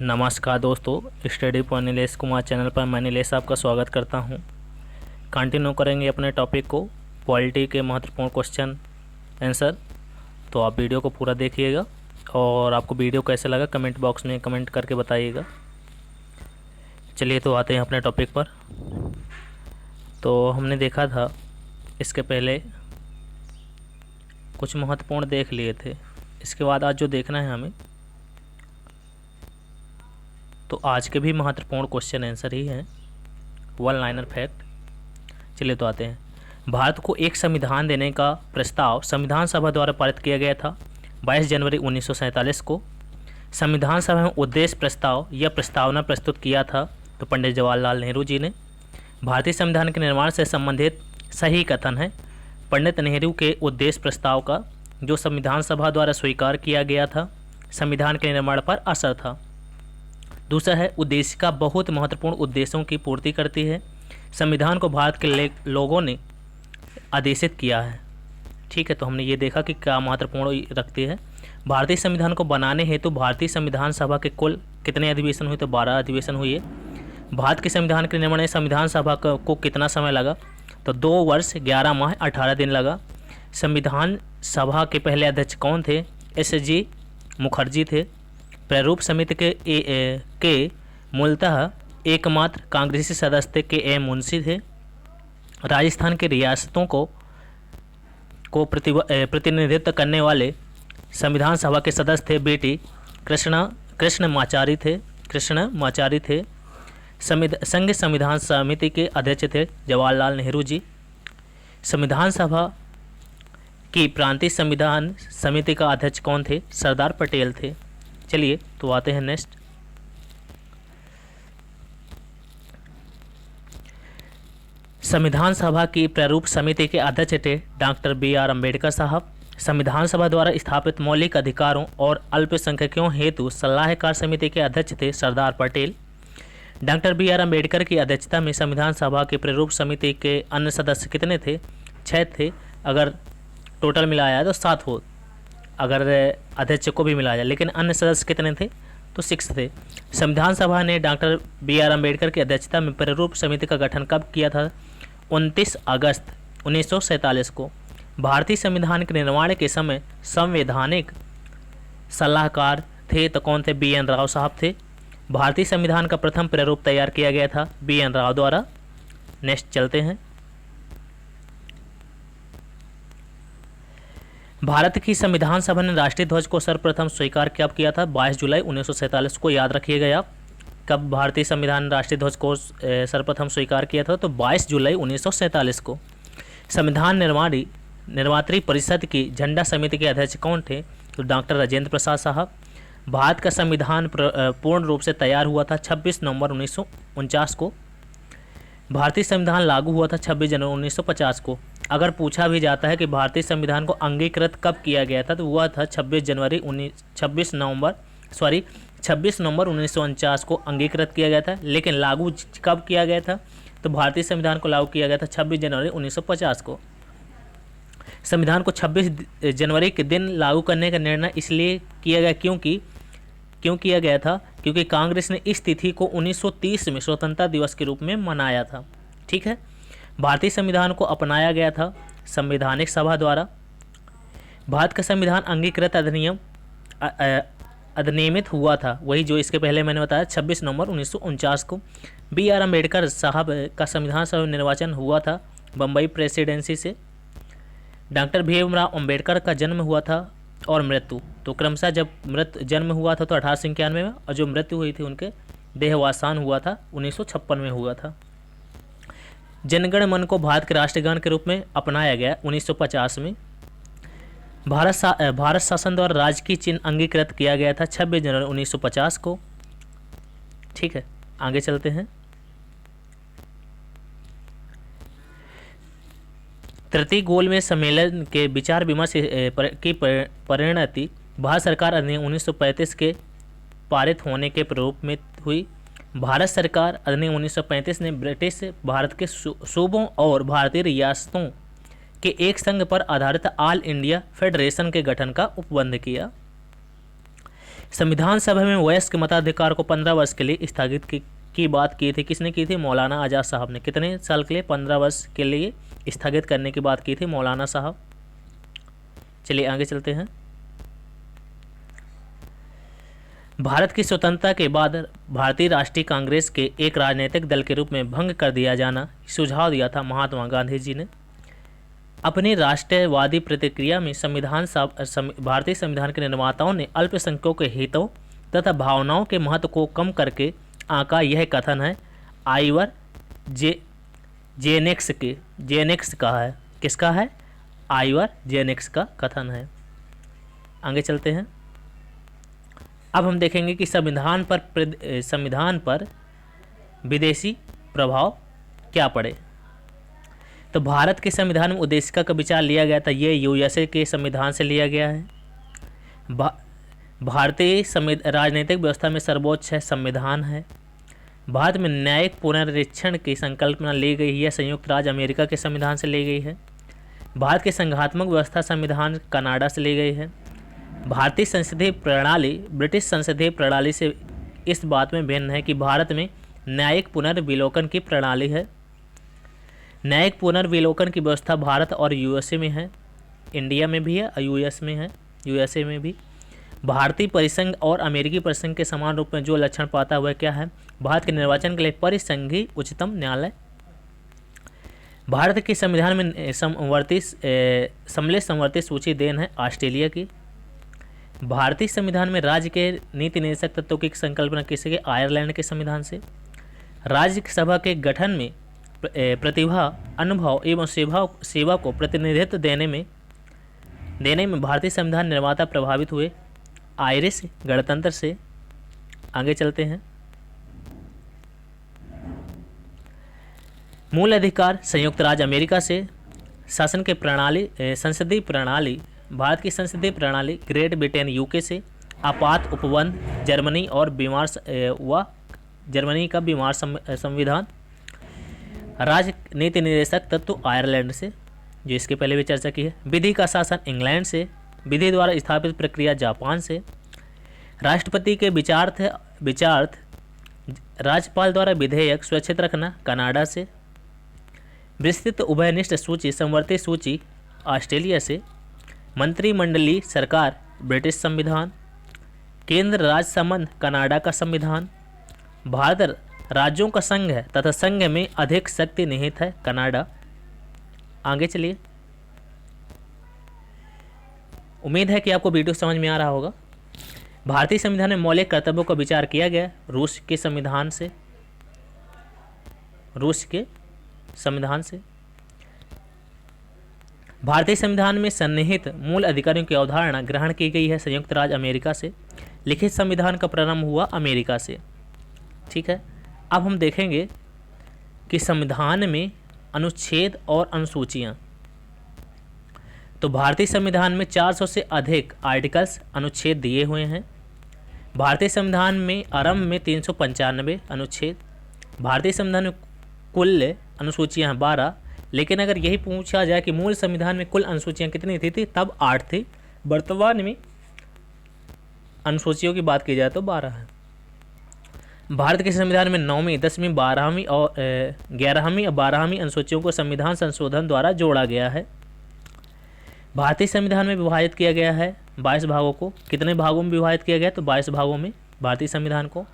नमस्कार दोस्तों, study for Nilesh Kumar channel पर मैं नीलेश आपका स्वागत करता हूं। कंटिन्यू करेंगे अपने टॉपिक को, पॉलिटी के महत्वपूर्ण क्वेश्चन आंसर। तो आप वीडियो को पूरा देखिएगा और आपको वीडियो कैसे लगा कमेंट बॉक्स में कमेंट करके बताइएगा। चलिए तो आते हैं अपने टॉपिक पर। तो हमने देखा था इसके पहले कुछ महत्वपूर्ण देख लिए थे। इसके बाद आज जो देखना है हमें, तो आज के भी महत्वपूर्ण क्वेश्चन आंसर ही हैं, वन लाइनर फैक्ट। चलिए तो आते हैं। भारत को एक संविधान देने का प्रस्ताव संविधान सभा द्वारा पारित किया गया था 22 जनवरी 1947 को। संविधान सभा में उद्देश्य प्रस्ताव या प्रस्तावना प्रस्तुत किया था तो पंडित जवाहरलाल नेहरू जी ने। भारतीय संविधान के निर्माण से संबंधित सही कथन है पंडित नेहरू के उद्देश्य प्रस्ताव का, जो संविधान सभा द्वारा स्वीकार किया गया था, संविधान के निर्माण पर असर था। दूसरा है, उद्देशिका बहुत महत्वपूर्ण उद्देश्यों की पूर्ति करती है। संविधान को भारत के लोगों ने आदेशित किया है। ठीक है, तो हमने ये देखा कि क्या महत्वपूर्ण रखती है। भारतीय संविधान को बनाने हेतु भारतीय संविधान सभा के कुल कितने अधिवेशन हुए, तो 12 अधिवेशन हुए। भारत के संविधान के निर्माण में संविधान सभा को कितना समय लगा, तो 2 वर्ष 11 माह 18 दिन लगा। संविधान सभा के पहले अध्यक्ष कौन थे? एस.जी. मुखर्जी थे। प्रारूप समिति के मूलतः एकमात्र कांग्रेसी सदस्य थे के.एम. मुंशी थे। राजस्थान के रियासतों को प्रतिनिधित्व करने वाले संविधान सभा के सदस्य थे बेटी कृष्णमाचारी थे। संघ संविधान समिति के अध्यक्ष थे जवाहरलाल नेहरू जी। संविधान सभा की प्रांतीय संविधान समिति का अध्यक्ष कौन थे? सरदार पटेल थे। चलिए तो आते हैं नेक्स्ट। संविधान सभा की प्रारूप समिति के अध्यक्ष थे डॉक्टर बी.आर. अम्बेडकर साहब। संविधान सभा द्वारा स्थापित मौलिक अधिकारों और अल्पसंख्यकों हेतु सलाहकार समिति के अध्यक्ष थे सरदार पटेल। Doctor B R. अम्बेडकर की अध्यक्षता में संविधान सभा के प्रारूप समिति के अन्य सदस्य कितने थे? 6 थे। अगर टोटल मिलाया है तो 7 हो, अगर अध्यक्ष को भी मिलाया जाए, लेकिन अन्य सदस्य कितने थे? तो 6 थे। संविधान सभा ने डॉक्टर बी.आर. अम्बेडकर की अध्यक्षता में प्रारूप समिति का गठन कब किया था? 29 अगस्त 1947 को। भारतीय संविधान के निर्माण के समय संवैधानिक सलाहकार थे तो कौन थे? बी.एन. राव साहब थे। भारतीय संविधान का प्रथम प्रारूप तैयार किया गया था बी.एन. राव द्वारा। नेक्स्ट चलते हैं। भारत की संविधान सभा ने राष्ट्रीय ध्वज को सर्वप्रथम स्वीकार कब किया था? 22 जुलाई 1947 को। याद रखिएगा आप, कब भारतीय संविधान राष्ट्रीय ध्वज को सर्वप्रथम स्वीकार किया था? तो 22 जुलाई 1947 को। संविधान निर्मात्री परिषद की झंडा समिति के अध्यक्ष कौन थे? तो डॉक्टर राजेंद्र प्रसाद साहब। भारत का संविधान पूर्ण रूप से तैयार हुआ था 26 नवंबर 1949 को। भारतीय संविधान लागू हुआ था 26 जनवरी 1950 को। अगर पूछा भी जाता है कि भारतीय संविधान को अंगीकृत कब किया गया था, तो हुआ था 26 नवंबर 1949 को अंगीकृत किया गया था। लेकिन लागू कब किया गया था? तो भारतीय संविधान को लागू किया गया था 26 जनवरी 1950 को। संविधान को 26 जनवरी के दिन लागू करने का निर्णय इसलिए किया गया क्यों किया गया था? क्योंकि कांग्रेस ने इस तिथि को 1930 में स्वतंत्रता दिवस के रूप में मनाया था। ठीक है। भारतीय संविधान को अपनाया गया था संवैधानिक सभा द्वारा। भारत का संविधान अंगीकृत अधिनियमित हुआ था, वही जो इसके पहले मैंने बताया, 26 नवंबर 1949 को। बी.आर. अम्बेडकर साहब का संविधान सभा में निर्वाचन हुआ था बम्बई प्रेसिडेंसी से। डॉक्टर भीमराव अम्बेडकर का जन्म हुआ था और मृत्यु, तो क्रमशः जब जन्म हुआ था तो 1891 में, और जो मृत्यु हुई थी उनके देहावसान हुआ था 1956 में हुआ था। जनगण मन को भारत के राष्ट्रगान के रूप में अपनाया गया 1950 में। भारत शासन द्वारा राजकीय चिन्ह अंगीकृत किया गया था 26 जनवरी 1950 को। ठीक है, आगे चलते हैं। तृतीय गोलमेज सम्मेलन के विचार विमर्श की परिणति भारत सरकार अधिनियम 1935 के पारित होने के प्रारूप में हुई। भारत सरकार अधिनियम 1935 ने ब्रिटिश भारत के सूबों और भारतीय रियासतों के एक संघ पर आधारित ऑल इंडिया फेडरेशन के गठन का उपबंध किया। संविधान सभा में वयस्क मताधिकार को 15 वर्ष के लिए स्थगित की बात की थी। किसने की थी? मौलाना आज़ाद साहब ने। कितने साल के लिए? 15 वर्ष के लिए स्थगित करने की बात की थी मौलाना साहब। चलिए आगे चलते हैं। भारत की स्वतंत्रता के बाद भारतीय राष्ट्रीय कांग्रेस के एक राजनीतिक दल के रूप में भंग कर दिया जाना सुझाव दिया था महात्मा गांधी जी ने। अपनी राष्ट्रवादी प्रतिक्रिया में भारतीय संविधान के निर्माताओं ने अल्पसंख्यकों के हितों तथा भावनाओं के महत्व को कम करके आंका। यह कथन है आइवर जेनेक्स का है। किसका है? आइवर जेनेक्स का कथन है। आगे चलते हैं। अब हम देखेंगे कि संविधान पर विदेशी प्रभाव क्या पड़े। तो भारत के संविधान में उद्देशिका का विचार लिया गया था। ये यूएसए के संविधान से लिया गया है। भारतीय राजनीतिक व्यवस्था में सर्वोच्च है संविधान है। भारत में न्यायिक पुनरीक्षण की संकल्पना ली गई है, संयुक्त राज्य अमेरिका के संविधान से ली गई है। भारत की संघात्मक व्यवस्था संविधान कनाडा से ली गई है। भारतीय संसदीय प्रणाली ब्रिटिश संसदीय प्रणाली से इस बात में भिन्न है कि भारत में न्यायिक पुनर्विलोकन की प्रणाली है। न्यायिक पुनर्विलोकन की व्यवस्था भारत और यूएसए में है, इंडिया में भी है और यूएसए में भी। भारतीय परिसंघ और अमेरिकी परिसंघ के समान रूप में जो लक्षण पाता है वह क्या है? भारत के निर्वाचन के लिए परिसंघीय उच्चतम न्यायालय। भारत के संविधान में सम्मिलित समवर्ती सूची देन है ऑस्ट्रेलिया की। भारतीय संविधान में राज्य के नीति निर्देशक तत्वों की संकल्पना किसी के? आयरलैंड के संविधान से। राज्यसभा के गठन में प्रतिभा, अनुभव एवं सेवा को प्रतिनिधित्व देने में भारतीय संविधान निर्माता प्रभावित हुए आयरिश गणतंत्र से। आगे चलते हैं। मूल अधिकार संयुक्त राज्य अमेरिका से। शासन के संसदीय प्रणाली भारत की संसदीय प्रणाली ग्रेट ब्रिटेन यूके से। आपात उपबंध जर्मनी का बीमार संविधान। राज्य नीति निर्देशक तत्व आयरलैंड से, जो इसके पहले भी चर्चा की है। विधि का शासन इंग्लैंड से। विधि द्वारा स्थापित प्रक्रिया जापान से। राष्ट्रपति के विचारार्थ राज्यपाल द्वारा विधेयक सुरक्षित रखना कनाडा से। विस्तृत उभयनिष्ठ सूची समवर्ती सूची ऑस्ट्रेलिया से। मंत्रिमंडलीय सरकार ब्रिटिश संविधान। केंद्र राज्य संबंध कनाडा का संविधान। भारत राज्यों का संघ है तथा संघ में अधिक शक्ति निहित है कनाडा। आगे चलिए। उम्मीद है कि आपको वीडियो समझ में आ रहा होगा। भारतीय संविधान में मौलिक कर्तव्यों का विचार किया गया रूस के संविधान से। भारतीय संविधान में सन्निहित मूल अधिकारियों की अवधारणा ग्रहण की गई है संयुक्त राज्य अमेरिका से। लिखित संविधान का प्रारंभ हुआ अमेरिका से। ठीक है। अब हम देखेंगे कि संविधान में अनुच्छेद और अनुसूचियां। तो भारतीय संविधान में 400 से अधिक आर्टिकल्स अनुच्छेद दिए हुए हैं। भारतीय संविधान में आरंभ में 395 अनुच्छेद। भारतीय संविधान में कुल अनुसूचियां 12। लेकिन अगर यही पूछा जाए कि मूल संविधान में कुल अनुसूचियां कितनी थी तब 8 थी। वर्तमान में अनुसूचियों की बात की जाए तो 12 है। भारत के संविधान में 9वीं, 10वीं, 12वीं और 11वीं और 12वीं अनुसूचियों को संविधान संशोधन द्वारा जोड़ा गया है। भारतीय संविधान में विभाजित किया गया है 22 भागों को। कितने भागों में विभाजित किया गया? तो 22 भागों में भारतीय संविधान को।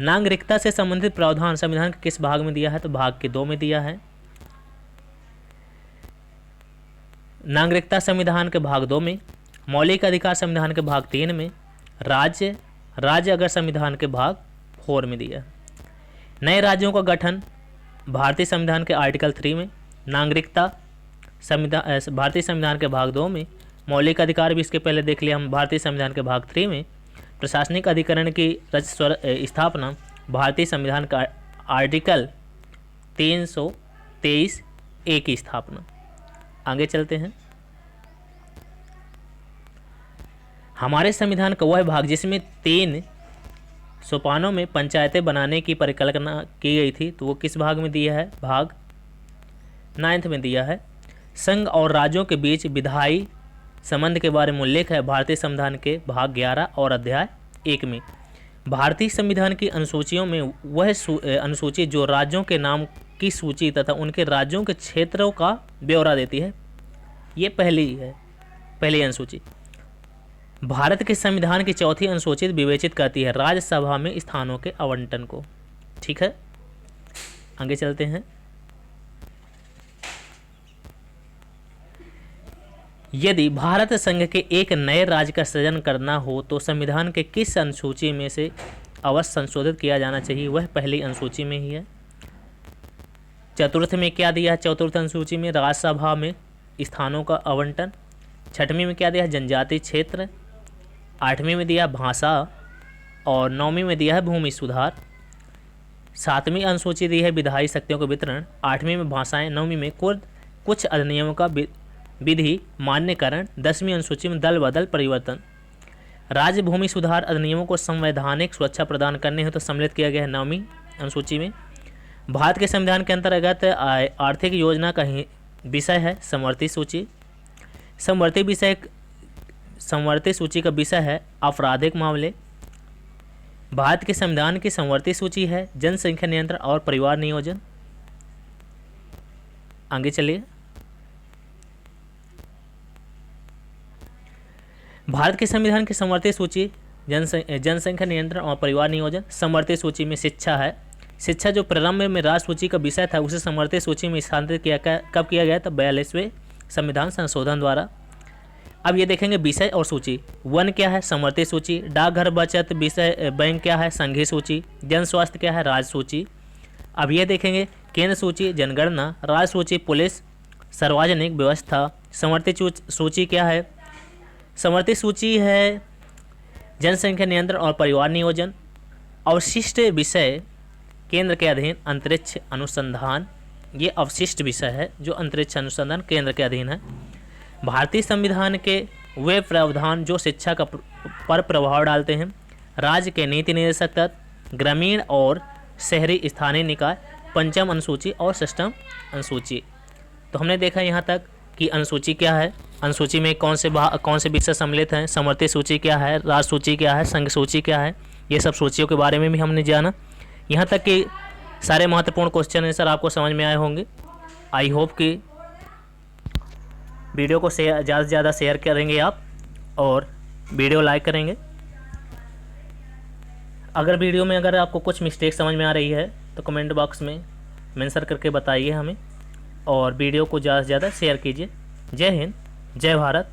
नागरिकता से संबंधित प्रावधान संविधान के किस भाग में दिया है? तो भाग के 2 में दिया है। नागरिकता संविधान के भाग 2 में। मौलिक अधिकार संविधान के भाग 3 में। राज्य अगर संविधान के भाग 4 में दिया। नए राज्यों का गठन भारतीय संविधान के आर्टिकल 3 में। नागरिकता भारतीय संविधान के भाग 2 में। मौलिक अधिकार भी इसके पहले देख लिया हम भारतीय संविधान के भाग 3 में। प्रशासनिक अधिकरण की स्थापना भारतीय संविधान का आर्टिकल 323A की स्थापना। आगे चलते हैं। हमारे संविधान का वह भाग जिसमें 3 सोपानों में पंचायतें बनाने की परिकल्पना की गई थी, तो वो किस भाग में दिया है? भाग 9 में दिया है। संघ और राज्यों के बीच विधायी संबंध के बारे में उल्लेख है भारतीय संविधान के भाग 11 और अध्याय 1 में भारतीय संविधान की अनुसूचियों में वह अनुसूची जो राज्यों के नाम की सूची तथा उनके राज्यों के क्षेत्रों का ब्यौरा देती है, ये पहली अनुसूची। भारत के संविधान की चौथी अनुसूची विवेचित करती है राज्यसभा में स्थानों के आवंटन को। ठीक है, आगे चलते हैं। यदि भारत संघ के एक नए राज्य का सृजन करना हो तो संविधान के किस अनुसूची में से अवश्य संशोधित किया जाना चाहिए? वह पहली अनुसूची में ही है। चतुर्थ में क्या दिया है? चतुर्थ अनुसूची में राज्यसभा में स्थानों का आवंटन। छठवीं में क्या दिया है? जनजातीय क्षेत्र। आठवीं में दिया भाषा और नौवीं में दिया है भूमि सुधार। सातवीं अनुसूची दी है विधायी शक्तियों का वितरण। आठवीं में भाषाएं। नौवीं में कुछ अधिनियमों का विधि मान्यकरण। 10वीं अनुसूची में दल बदल परिवर्तन। राज्य भूमि सुधार अधिनियमों को संवैधानिक सुरक्षा प्रदान करने हेतु सम्मिलित किया गया है 9वीं अनुसूची में। भारत के संविधान के अंतर्गत आर्थिक योजना का विषय है समवर्ती सूची। समवर्ती सूची का विषय है आपराधिक मामले। भारत के संविधान की समवर्ती सूची है जनसंख्या नियंत्रण और परिवार नियोजन। आगे चलिए। भारत के संविधान की समवर्ती सूची जनसंख्या नियंत्रण और परिवार नियोजन। समवर्ती सूची में शिक्षा है। शिक्षा जो प्रारंभ में राज्य सूची का विषय था उसे समवर्ती सूची में स्थानांतरित कब किया गया था? 42वें संविधान संशोधन द्वारा। अब ये देखेंगे विषय और सूची। वन क्या है? समवर्ती सूची। डाकघर बचत विषय बैंक क्या है? संघीय सूची। जन स्वास्थ्य क्या है? राज्य सूची। अब ये देखेंगे केंद्र सूची जनगणना, राज्य सूची पुलिस सार्वजनिक व्यवस्था। समवर्ती सूची क्या है? समवर्ती सूची है जनसंख्या नियंत्रण और परिवार नियोजन। अवशिष्ट विषय केंद्र के अधीन अंतरिक्ष अनुसंधान। ये अवशिष्ट विषय है जो अंतरिक्ष अनुसंधान केंद्र के अधीन है। भारतीय संविधान के वे प्रावधान जो शिक्षा पर प्रभाव डालते हैं। राज्य के नीति निर्देशक तत्व, ग्रामीण और शहरी स्थानीय निकाय, पंचम अनुसूची और षष्ठम अनुसूची। तो हमने देखा यहाँ तक कि अनुसूची क्या है, अनुसूची में कौन से विषय सम्मिलित हैं, समवर्ती सूची क्या है, राज्य सूची क्या है, संघ सूची क्या है, ये सब सूचियों के बारे में भी हमने जाना। यहाँ तक कि सारे महत्वपूर्ण क्वेश्चन आंसर आपको समझ में आए होंगे। आई होप कि वीडियो को ज़्यादा से ज़्यादा शेयर करेंगे आप और वीडियो लाइक करेंगे। अगर वीडियो में आपको कुछ मिस्टेक समझ में आ रही है तो कमेंट बॉक्स में मेंशन करके बताइए हमें और वीडियो को ज़्यादा से ज़्यादा शेयर कीजिए। जय हिंद, जय भारत।